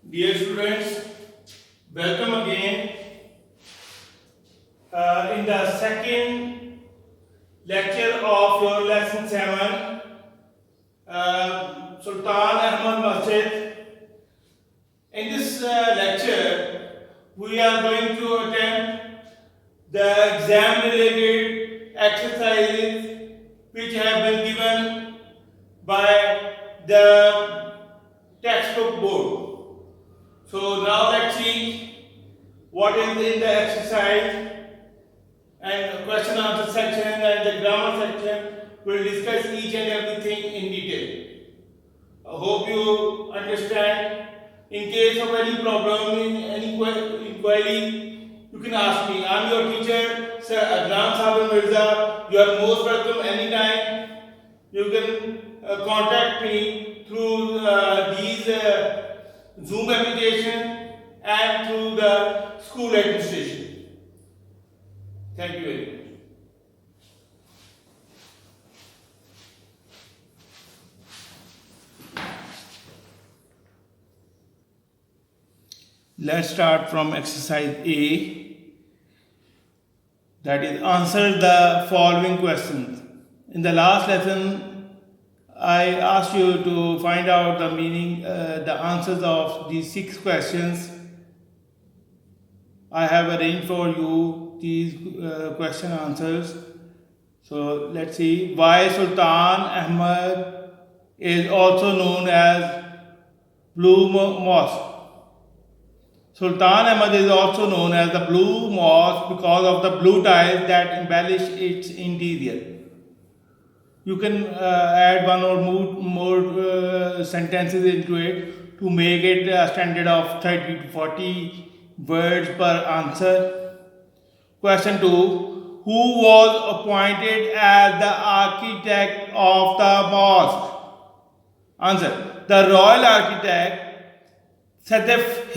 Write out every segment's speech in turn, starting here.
Dear students, welcome again in the second lecture of your lesson 7, Sultan Ahmad Masjid. In this lecture, we are going to attempt the exam related exercises which have been given by the textbook board. So now let's see what is in the exercise and question answer section and the grammar section. We'll discuss each and everything in detail. I hope you understand. In case of any problem, in any inquiry, you can ask me. I'm your teacher, Sir Adnan Sabir Mirza. You are most welcome anytime. You can contact me through these Zoom application and through the school administration. Thank you very much. Let's start from exercise A, that is answer the following questions. In the last lesson, I asked you to find out the meaning, the answers of these 6 questions. I have arranged for you these question answers. So let's see. Why Sultan Ahmad is also known as Blue Mosque? Sultan Ahmad is also known as the Blue Mosque because of the blue tiles that embellish its interior. You can add one or more sentences into it to make it a standard of 30 to 40 words per answer. Question 2. Who was appointed as the architect of the mosque? Answer. The royal architect Sadaf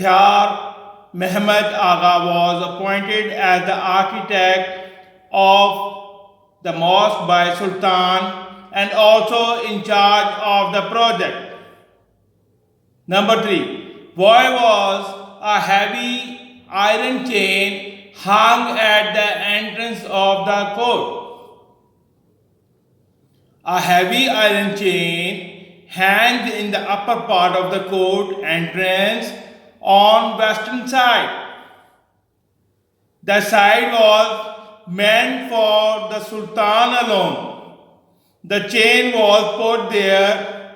Mehmed Agha was appointed as the architect of the mosque by Sultan and also in charge of the project. Number 3. Why was a heavy iron chain hung at the entrance of the court? A heavy iron chain hangs in the upper part of the court entrance on western side. The side was meant for the Sultan alone. The chain was put there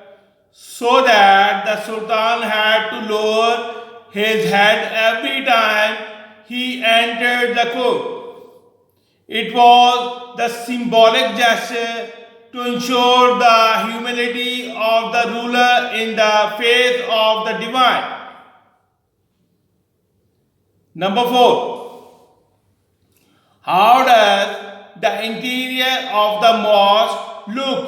so that the Sultan had to lower his head every time he entered the court. It was the symbolic gesture to ensure the humility of the ruler in the face of the divine. Number 4. How does the interior of the mosque look?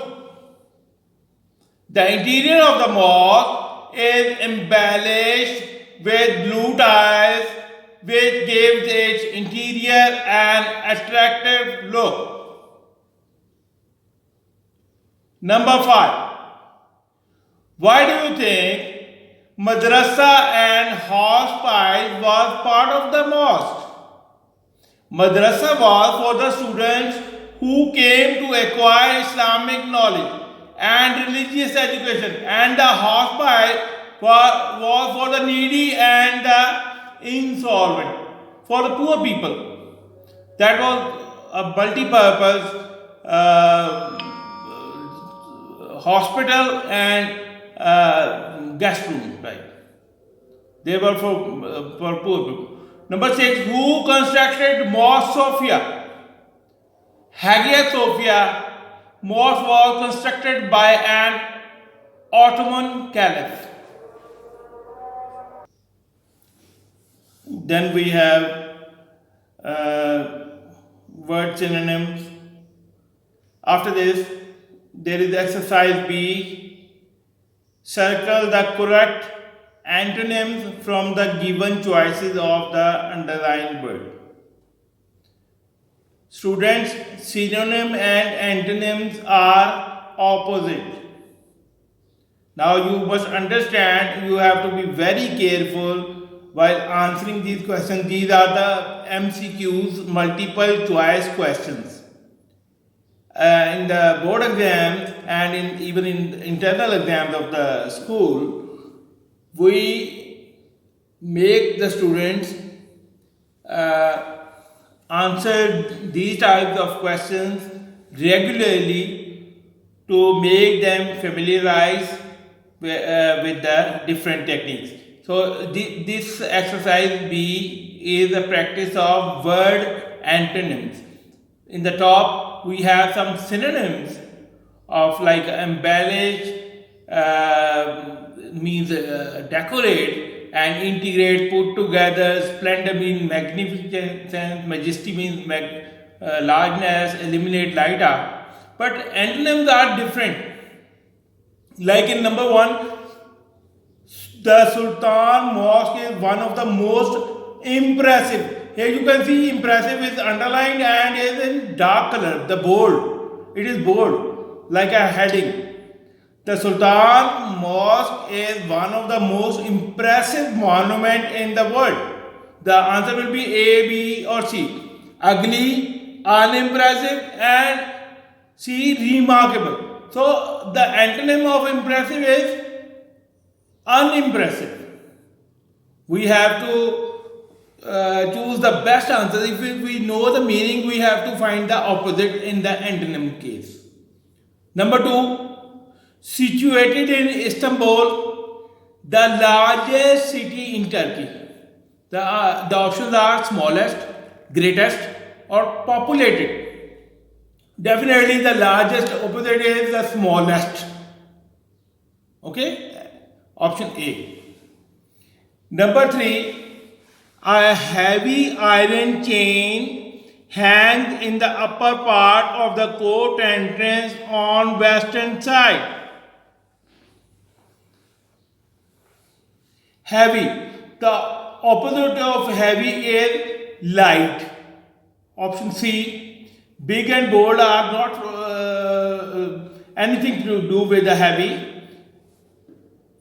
The interior of the mosque is embellished with blue tiles, which gives its interior an attractive look. Number 5. Why do you think Madrasa and hospice was part of the mosque? Madrasa was for the students who came to acquire Islamic knowledge and religious education, and the hospice was for the needy and the insolvent, for the poor people. That was a multi-purpose hospital and guest room, right? They were for poor people. Number 6. Who constructed Mosque Sophia? Hagia Sophia Mosque was constructed by an Ottoman Caliph. Then we have word synonyms. After this, there is exercise B. Circle the correct antonyms from the given choices of the underlined word. Students, synonym and antonyms are opposite. Now you must understand, you have to be very careful while answering these questions. These are the MCQs, multiple choice questions. In the board exams and even in internal exams of the school, we make the students answer these types of questions regularly to make them familiarize with the different techniques. So this exercise B is a practice of word antonyms. In the top we have some synonyms of like embellish, means decorate, and integrate, put together. Splendor means magnificence, majesty means largeness, eliminate, light up. But antonyms are different. Like in number 1, the Sultan Mosque is one of the most impressive. Here you can see impressive is underlined and is in dark color, the bold. It is bold, like a heading. The Sultan Mosque is one of the most impressive monument in the world. The answer will be A, B or C. Ugly, unimpressive and C, remarkable. So the antonym of impressive is unimpressive. We have to choose the best answer. If we know the meaning, we have to find the opposite in the antonym case. Number 2, situated in Istanbul, the largest city in Turkey. The options are smallest, greatest or populated. Definitely the largest, opposite is the smallest. Okay, option A. Number 3, a heavy iron chain hangs in the upper part of the court entrance on western side. Heavy. The opposite of heavy is light. Option C. Big and bold are not anything to do with the heavy.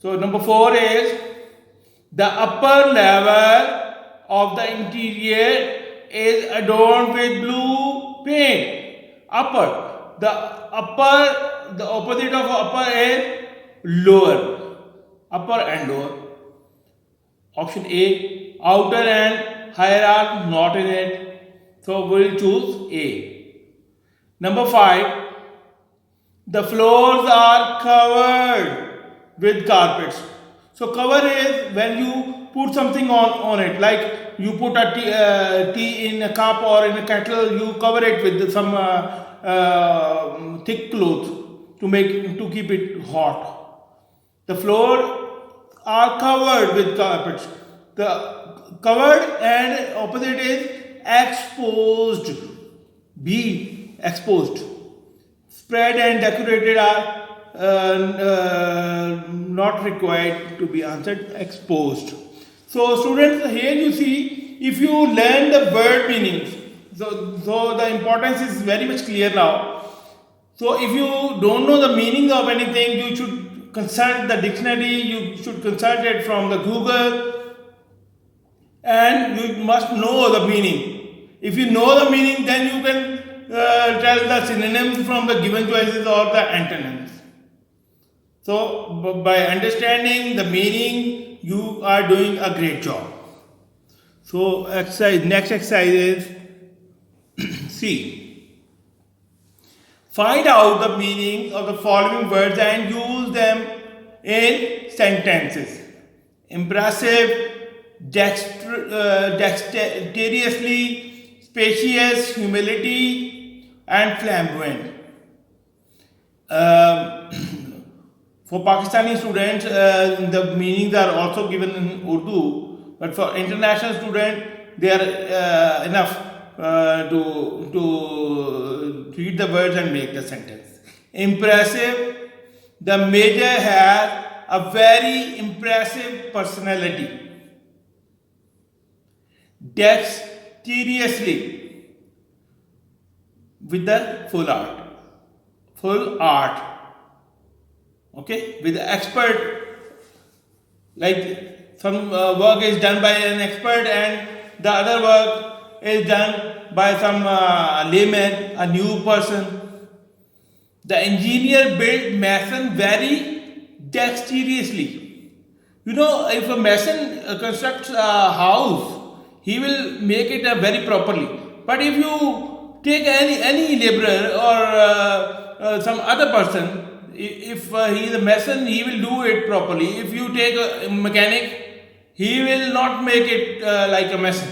So number 4 is the upper level of the interior is adorned with blue paint. Upper. The opposite of upper is lower. Upper and lower. Option A. Outer and higher are not in it. So we will choose A. Number 5. The floors are covered with carpets. So cover is when you put something on it, like you put a tea in a cup or in a kettle, you cover it with some thick cloth to keep it hot. The floor are covered with carpets. The covered and opposite is exposed. B, exposed. Spread and decorated are not required to be answered. Exposed. So students, here you see, if you learn the word meanings, so the importance is very much clear now. So if you don't know the meaning of anything, you should consult the dictionary, you should consult it from the Google, and you must know the meaning. If you know the meaning, then you can tell the synonyms from the given choices or the antonyms. So by understanding the meaning, you are doing a great job. So next exercise is C. Find out the meaning of the following words and use them in sentences. Impressive, dexterously, spacious, humility, and flamboyant. For Pakistani students, the meanings are also given in Urdu, but for international students, they are enough to read the words and make the sentence. Impressive. The major has a very impressive personality. Dexterously, with the full art. Okay, with the expert, like some work is done by an expert and the other work is done by some layman, a new person. The engineer built mason very dexterously. You know, if a mason constructs a house, he will make it very properly. But if you take any laborer or some other person, if he is a mason, he will do it properly. If you take a mechanic, he will not make it like a mason.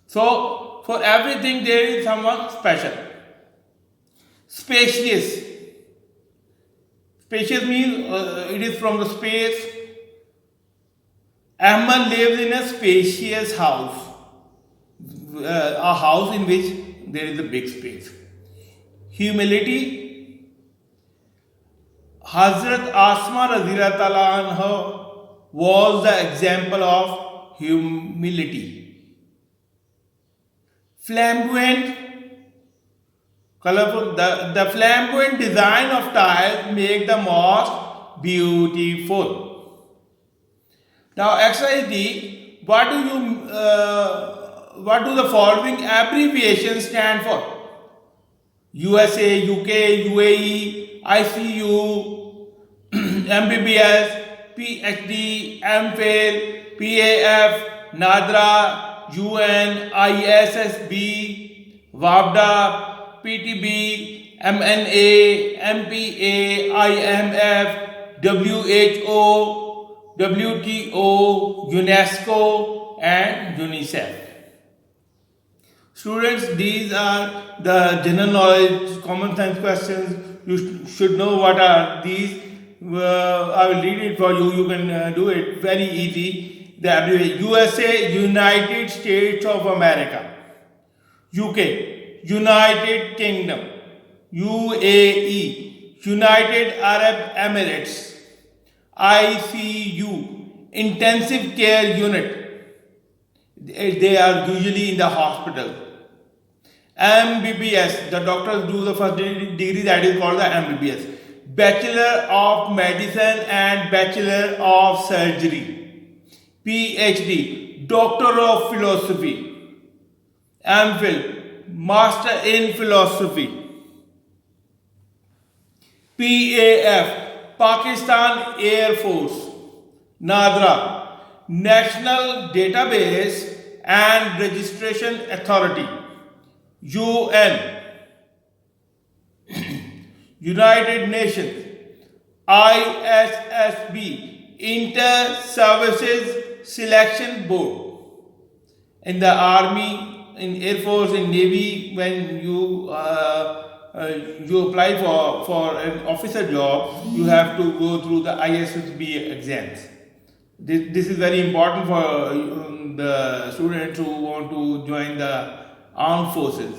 So for everything there is someone special. Spacious. Spacious means it is from the space. Ahmad lives in a spacious house, a house in which there is a big space. Humility. Hazrat Asma Radhiyallahu Ta'ala anha was the example of humility. Flamboyant. Colorful. The flamboyant design of tiles make the mosque beautiful. Now, exercise D. What do the following abbreviations stand for? USA, UK, UAE, ICU, MBBS, PhD, MPhil, PAF, NADRA, UN, ISSB, WAPDA, PTB, MNA, MPA, IMF, WHO, WTO, UNESCO and UNICEF. Students, these are the general knowledge, common sense questions. You should know what are these. I will read it for you. You can do it very easy. The abbreviation: USA, United States of America. UK, United Kingdom. UAE, United Arab Emirates. ICU, intensive care unit. They are usually in the hospital. MBBS, the doctors do the first degree, that is called the MBBS. Bachelor of Medicine and Bachelor of Surgery. PhD, Doctor of Philosophy. MPhil, Master in Philosophy. PAF, Pakistan Air Force. NADRA, National Database and Registration Authority. UN, United Nations. ISSB, Inter-Services Selection Board. In the Army, in Air Force, in Navy, when you apply for an officer job, you have to go through the ISSB exams. This is very important for the students who want to join the armed forces.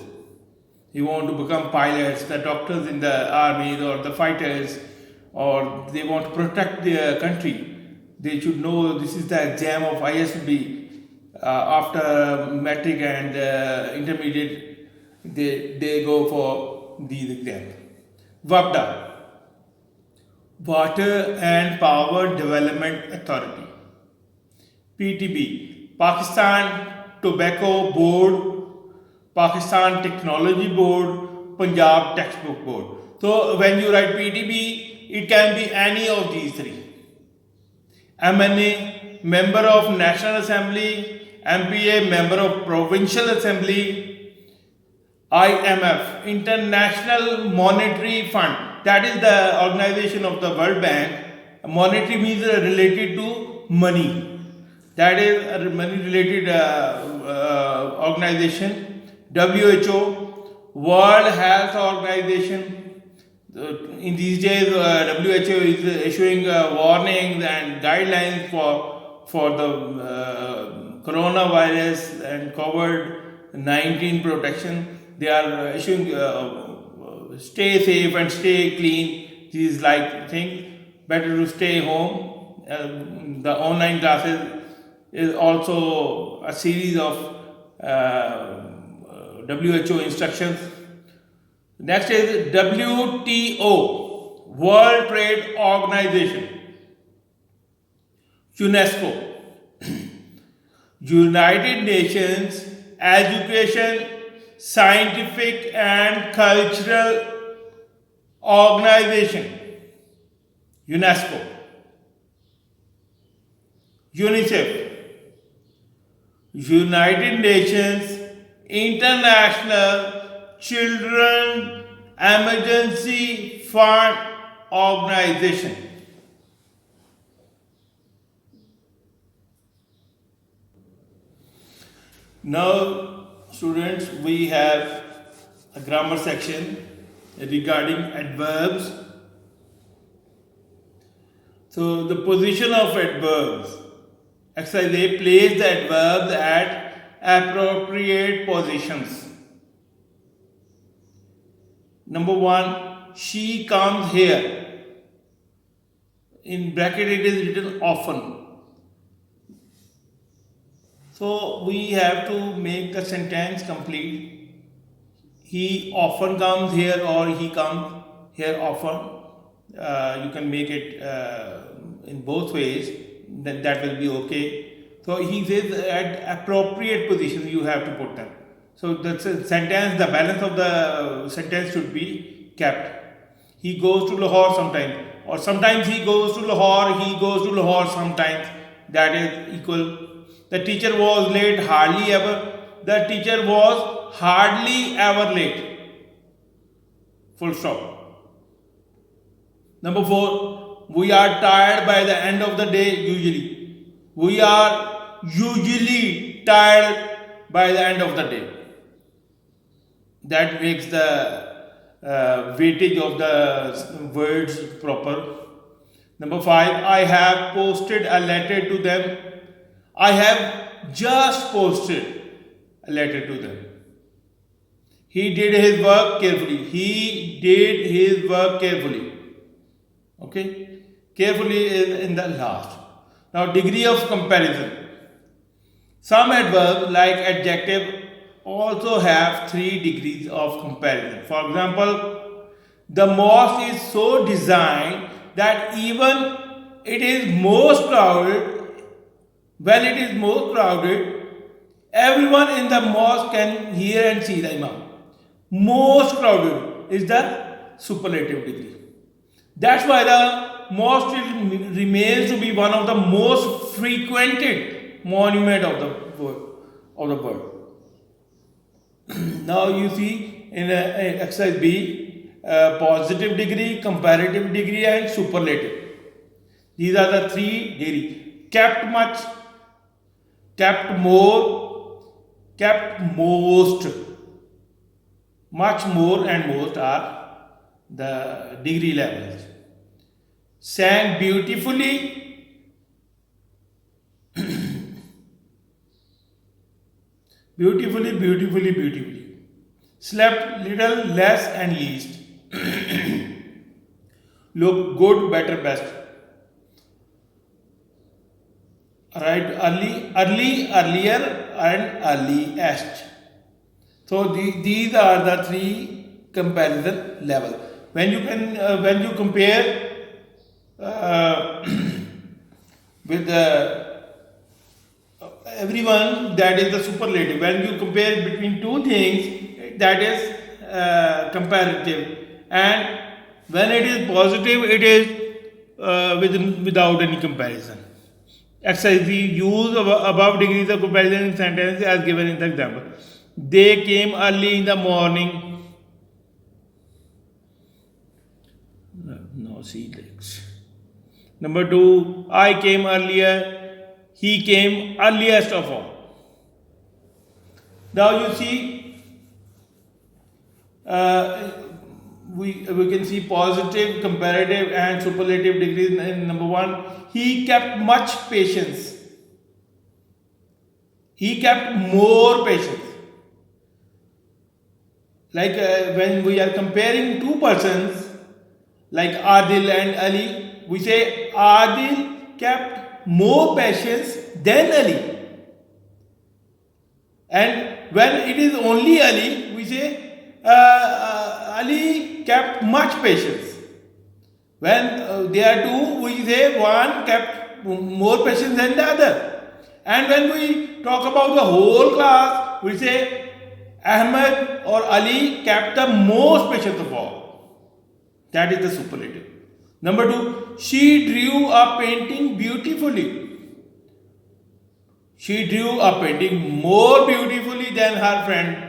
You want to become pilots, the doctors in the army, or the fighters, or they want to protect their country. They should know this is the exam of ISSB. After metric and intermediate, they go for these exams. WAPDA, Water and Power Development Authority. PTB, Pakistan Tobacco Board, Pakistan Technology Board, Punjab Textbook Board. So when you write PTB, it can be any of these three. MNA, Member of National Assembly. MPA, Member of Provincial Assembly. IMF, International Monetary Fund, that is the organization of the World Bank. Monetary means related to money. That is a money related organization. WHO, World Health Organization. In these days, WHO is issuing warnings and guidelines for the coronavirus and COVID-19 protection. They are issuing stay safe and stay clean. These like things. Better to stay home. The online classes is also a series of WHO instructions. Next is WTO, World Trade Organization, UNESCO, United Nations Education, Scientific and Cultural Organization, UNESCO, UNICEF, United Nations International Children Emergency Fund Organization. Now, students, we have a grammar section regarding adverbs. So, the position of adverbs. Exercise A, place the adverbs at appropriate positions. Number 1, she comes here. In bracket it is written often. So we have to make the sentence complete. He often comes here, or he comes here often. You can make it in both ways. That will be okay. So he says at appropriate position you have to put them. So the sentence, the balance of the sentence should be kept. He goes to Lahore sometimes, or sometimes he goes to Lahore, he goes to Lahore sometimes. That is equal. The teacher was late hardly ever. The teacher was hardly ever late. Full stop. Number 4, we are tired by the end of the day usually. We are usually tired by the end of the day. That makes the weightage of the words proper. Number 5, I have posted a letter to them. I have just posted a letter to them. He did his work carefully. He did his work carefully. Okay? Carefully is in the last. Now, degree of comparison. Some adverbs like adjective also have 3 degrees of comparison. For example, the mosque is so designed that even it is most crowded. When it is most crowded, everyone in the mosque can hear and see the imam. Most crowded is the superlative degree. That's why the mosque remains to be one of the most frequented monument of the world. Now you see in exercise B, positive degree, comparative degree, and superlative. These are the 3 degrees. Kept much, kept more, kept most. Much more and most are the degree levels. Sang beautifully, beautifully. Slept little, less, and least. Look good, better, best. Right, earlier, and earliest. So these are the 3 comparison levels. When you compare with everyone, that is the superlative. When you compare between 2 things, that is comparative. And when it is positive, it is without any comparison. Exercise the use of above degrees of comparison in sentences as given in the example. They came early in the morning. No, see legs. Number 2, I came earlier. He came earliest of all. Now you see, we can see positive, comparative, and superlative degrees in number 1. He kept much patience. He kept more patience. Like when we are comparing 2 persons, like Adil and Ali, we say Adil kept more patience than Ali. And when it is only Ali, we say Ali kept much patience. When there are two, we say one kept more patience than the other. And when we talk about the whole class, we say Ahmed or Ali kept the most patience of all. That is the superlative. Number two, she drew a painting beautifully. She drew a painting more beautifully than her friend.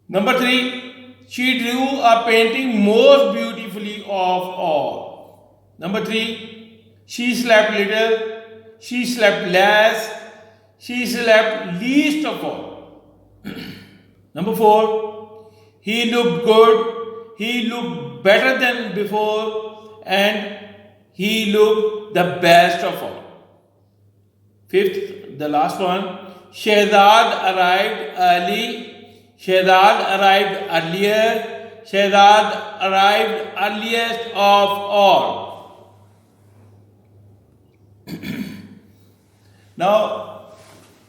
Number three, she drew a painting most beautifully of all. Number three, she slept little, she slept less, she slept least of all. Number four, he looked good, he looked better than before, and he looked the best of all. Fifth, the last one, Shehzad arrived early, Shehzad arrived earlier, Shehzad arrived earliest of all. Now,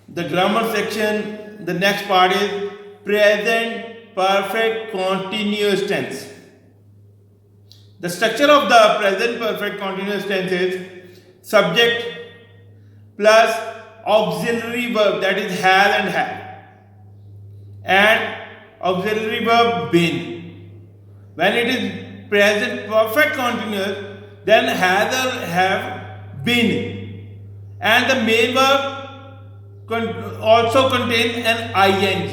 the grammar section, the next part is present perfect continuous tense. The structure of the present perfect continuous tense is subject plus auxiliary verb, that is has and have, and auxiliary verb been. When it is present perfect continuous, then has or have been, and the main verb also contains an ing.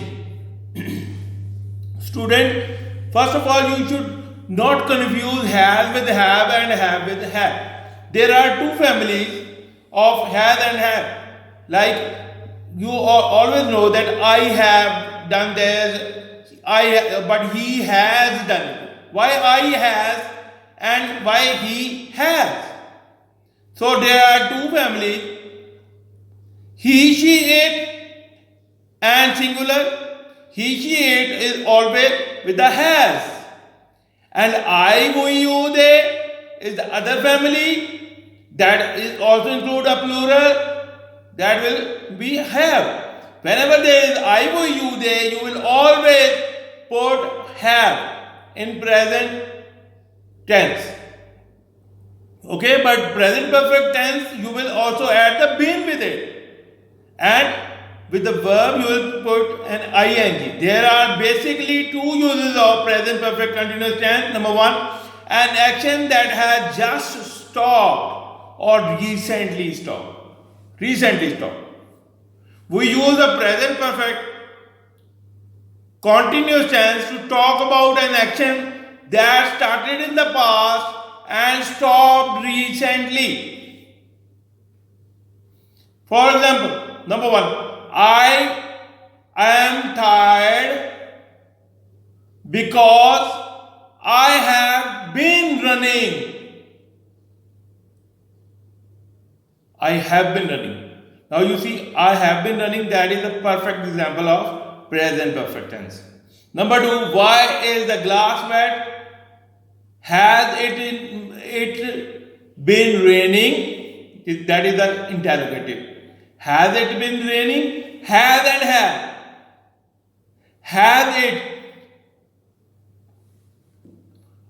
Student, first of all, you should not confuse has with have and have with have. There are two families of has and have. Like you always know that I have done this, but he has done it. Why I has and why he has? So there are two families. He, she, it, and singular. He, she, it is always with the has. And I, we, you, they is the other family. That is also include a plural, that will be have. Whenever there is I, we, you, they, you will always put have in present tense. Okay, but present perfect tense you will also add the been with it, and with the verb you will put an ing. There are basically two uses of present perfect continuous tense. Number one, an action that has just stopped or recently stopped. Recently stopped. We use the present perfect continuous tense to talk about an action that started in the past and stopped recently. For example, number one, I am tired because I have been running. I have been running. Now you see, I have been running, that is a perfect example of present perfect tense. Number two, why is the glass wet? Has it been raining? That is the interrogative. Has it been raining? Has and have. Has it?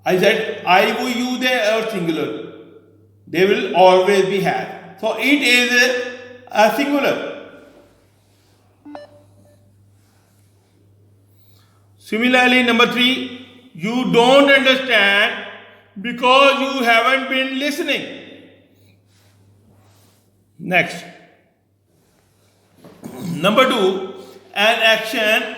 I said I, we, you, they are singular. They will always be have. So it is a singular. Similarly, number three, you don't understand because you haven't been listening. Next. Number two, an action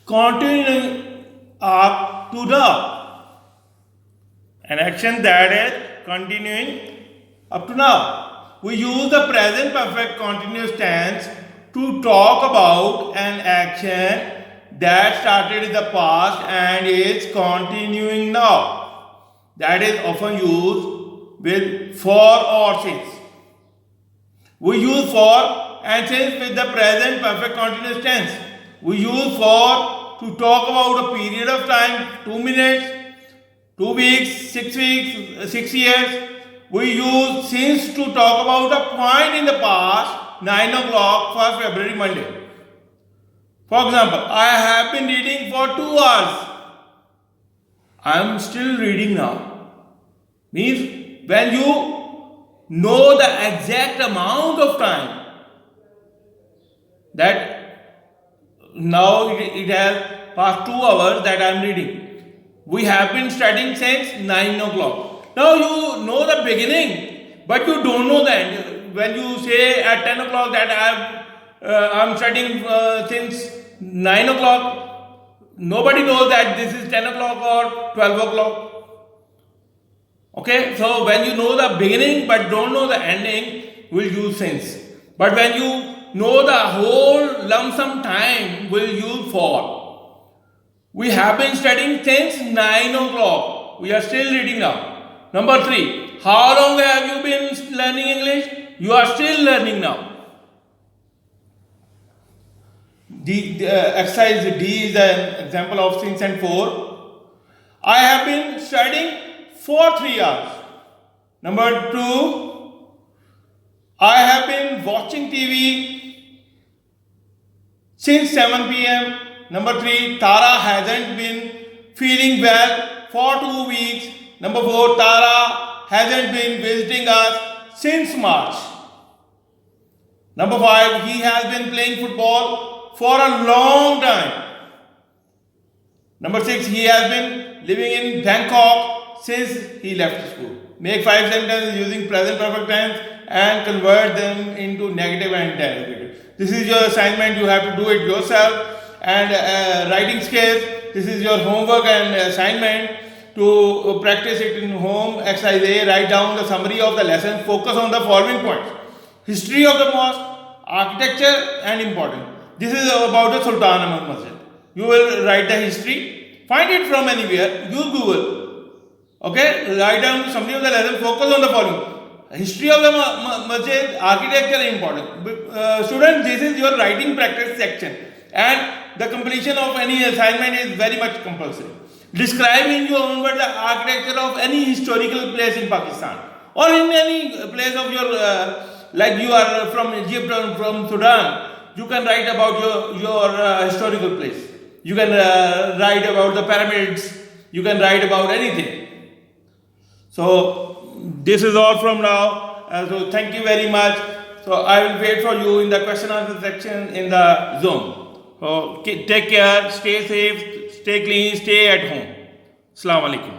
continuing up to now. An action that is continuing up to now. We use the present perfect continuous tense to talk about an action that started in the past and is continuing now. That is often used with for or since. We use for and since with the present perfect continuous tense. We use for to talk about a period of time, 2 minutes, 2 weeks, 6 weeks, 6 years. We use since to talk about a point in the past 9 o'clock, 1st February, Monday. For example, I have been reading for 2 hours. I am still reading now. Means when you know the exact amount of time, that now it has past 2 hours that I am reading. We have been studying since 9 o'clock. Now you know the beginning, but you don't know the end. When you say at 10 o'clock that I'm studying since 9 o'clock, nobody knows that this is 10 o'clock or 12 o'clock. Okay, so when you know the beginning but don't know the ending, we'll use since. But when you know the whole lump sum time, we'll use for. We have been studying since 9 o'clock. We are still reading now. Number 3. How long have you been learning English? You are still learning now. The exercise D is an example of since and for. I have been studying for 3 hours. Number 2. I have been watching TV since 7 p.m. Number 3, Tara hasn't been feeling well for 2 weeks. Number 4, Tara hasn't been visiting us since March. Number 5, he has been playing football for a long time. Number 6, he has been living in Bangkok since he left school. Make 5 sentences using present perfect tense and convert them into negative and interrogative. This is your assignment. You have to do it yourself. And writing skills, this is your homework and assignment to practice it in home. Exercise A, write down the summary of the lesson. Focus on the following points: history of the mosque, architecture and importance. This is about the Sultan Ahmad Masjid. You will write the history, find it from anywhere, use Google. Okay, write down the summary of the lesson, focus on the following: history of the masjid, architecture important. Students, this is your writing practice section, and the completion of any assignment is very much compulsory. Describe in your own words the architecture of any historical place in Pakistan or in any place of your, like you are from Egypt or from Sudan, you can write about your historical place. You can write about the pyramids, you can write about anything. So this is all from now. So thank you very much. So I will wait for you in the question answer section in the Zoom. So take care, stay safe, stay clean, stay at home. Assalamu alaikum.